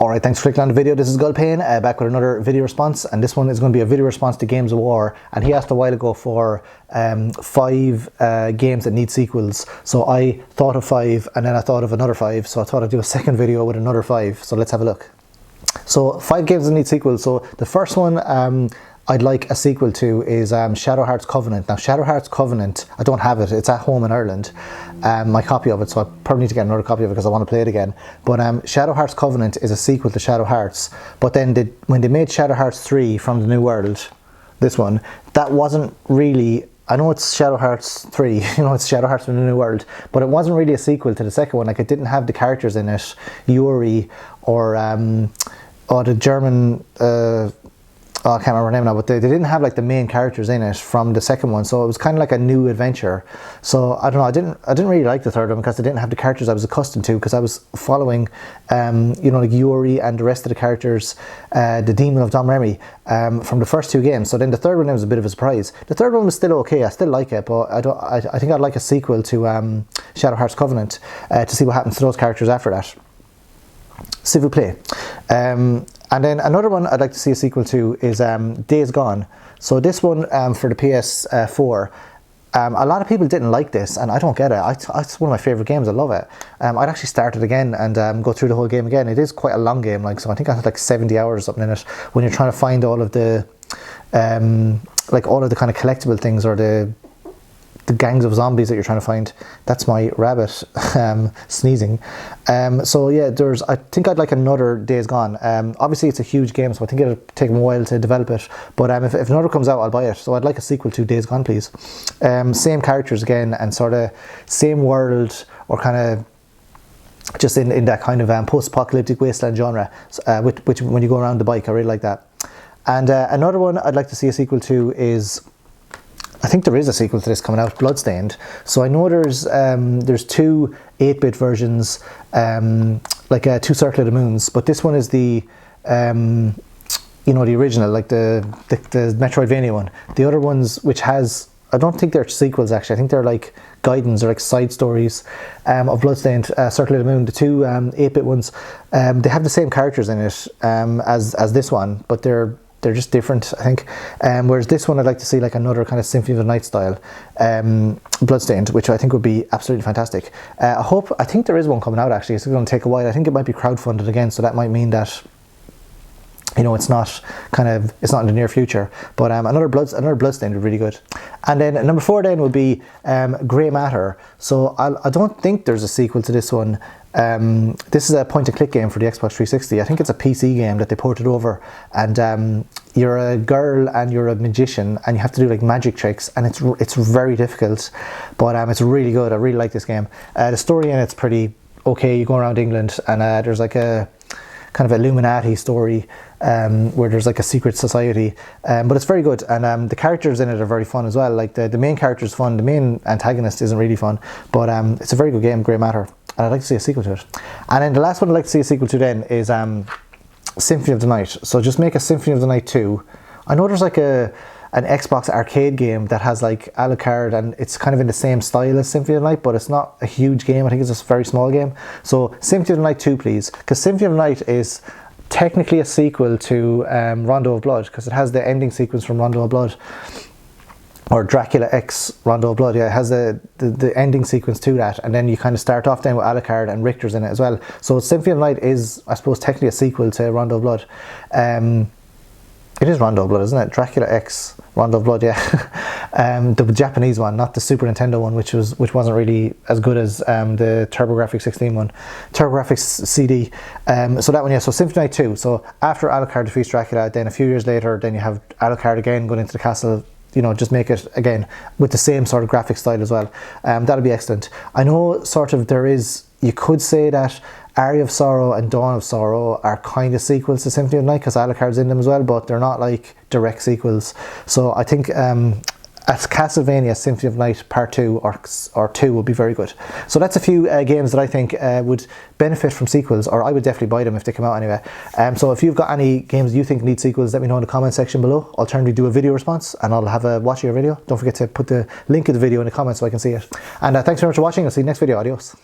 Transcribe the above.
Alright, thanks for clicking on the video. This is Gulpain, back with another video response, and this one is going to be a video response to Games of War. And he asked a while ago for 5 games that need sequels. So I thought of 5, and then I thought of another 5, so I thought I'd do a second video with another 5. So let's have a look. So 5 games that need sequels. So the first one I'd like a sequel to is Shadow Hearts Covenant. Now Shadow Hearts Covenant, I don't have it, it's at home in Ireland, my copy of it, so I probably need to get another copy of it because I want to play it again. But Shadow Hearts Covenant is a sequel to Shadow Hearts, but then when they made Shadow Hearts 3 from the New World, this one, that wasn't really, I know it's Shadow Hearts 3, you know, it's Shadow Hearts from the New World, but it wasn't really a sequel to the second one. Like, it didn't have the characters in it, Yuri or the German, I can't remember her name now, but they didn't have like the main characters in it from the second one, so it was kind of like a new adventure. So I don't know, I didn't really like the third one because they didn't have the characters I was accustomed to, because I was following you know, like Yuri and the rest of the characters, the Demon of Domremy, from the first 2 games. So then the third one was a bit of a surprise. The third one was still okay, I still like it, but I think I'd like a sequel to Shadow Hearts Covenant, to see what happens to those characters after that. S'il vous plaît. And then another one I'd like to see a sequel to is Days Gone. So this one for the PS4, a lot of people didn't like this, and I don't get it. It's one of my favourite games, I love it. I'd actually start it again and go through the whole game again. It is quite a long game, like, so I think I had like 70 hours or something in it, when you're trying to find all of the like all of the kind of collectible things, or the gangs of zombies that you're trying to find. That's my rabbit sneezing. So yeah, I think I'd like another Days Gone. Obviously it's a huge game, so I think it'll take a while to develop it, but if another comes out, I'll buy it. So I'd like a sequel to Days Gone, please. Same characters again, and sort of same world, or kind of just in that kind of post-apocalyptic wasteland genre, which when you go around the bike, I really like that. And another one I'd like to see a sequel to is, I think there is a sequel to this coming out, Bloodstained. So I know there's 2 8-bit versions, like 2 Circle of the Moons, but this one is the you know, the original, like the Metroidvania one. The other ones, which has, I don't think they're sequels actually, I think they're like guidance or like side stories of Bloodstained, Circle of the Moon. The 2 8-bit ones, they have the same characters in it as this one, but they're just different, I think. Whereas this one, I'd like to see like another kind of Symphony of the Night style Bloodstained, which I think would be absolutely fantastic. I think there is one coming out actually. It's going to take a while. I think it might be crowdfunded again, so that might mean that, you know, it's not in the near future. But another Bloodstained would be really good. And then number 4 then would be Grey Matter. So I don't think there's a sequel to this one. This is a point-and-click game for the Xbox 360. I think it's a PC game that they ported over, and you're a girl and you're a magician, and you have to do like magic tricks, and it's very difficult, but it's really good. I really like this game. The story in it's pretty okay. You go around England, and there's like a kind of Illuminati story where there's like a secret society, but it's very good, and the characters in it are very fun as well. Like the main character is fun, the main antagonist isn't really fun, but it's a very good game, Grey Matter, and I'd like to see a sequel to it. And then the last one I'd like to see a sequel to then is Symphony of the Night. So just make a Symphony of the Night 2. I know there's like an Xbox arcade game that has like Alucard, and it's kind of in the same style as Symphony of the Night, but it's not a huge game. I think it's a very small game. So Symphony of the Night 2, please, because Symphony of the Night is technically a sequel to Rondo of Blood, because it has the ending sequence from Rondo of Blood, or Dracula X Rondo of Blood. Yeah, it has the ending sequence to that, and then you kind of start off then with Alucard, and Richter's in it as well. So Symphony of the Night is, I suppose, technically a sequel to Rondo of Blood. It is Rondo of Blood, isn't it? Dracula X Rondo of Blood, yeah. The Japanese one, not the Super Nintendo one, which wasn't really as good as the TurboGrafx 16 one, TurboGrafx CD. So that one, yeah. So Symphony of the Night 2. So after Alucard defeats Dracula, then a few years later, then you have Alucard again going into the castle. You know, just make it again with the same sort of graphic style as well. That'll be excellent. I know sort of you could say that Aria of Sorrow and Dawn of Sorrow are kind of sequels to Symphony of the Night, because Alucard's in them as well, but they're not like direct sequels. So I think as Castlevania Symphony of the Night Part 2 or 2 would be very good. So that's a few games that I think would benefit from sequels, or I would definitely buy them if they come out anyway. So if you've got any games you think need sequels, let me know in the comment section below. Alternatively, do a video response and I'll have a watch of your video. Don't forget to put the link of the video in the comments so I can see it. And thanks very much for watching. I'll see you next video. Adios.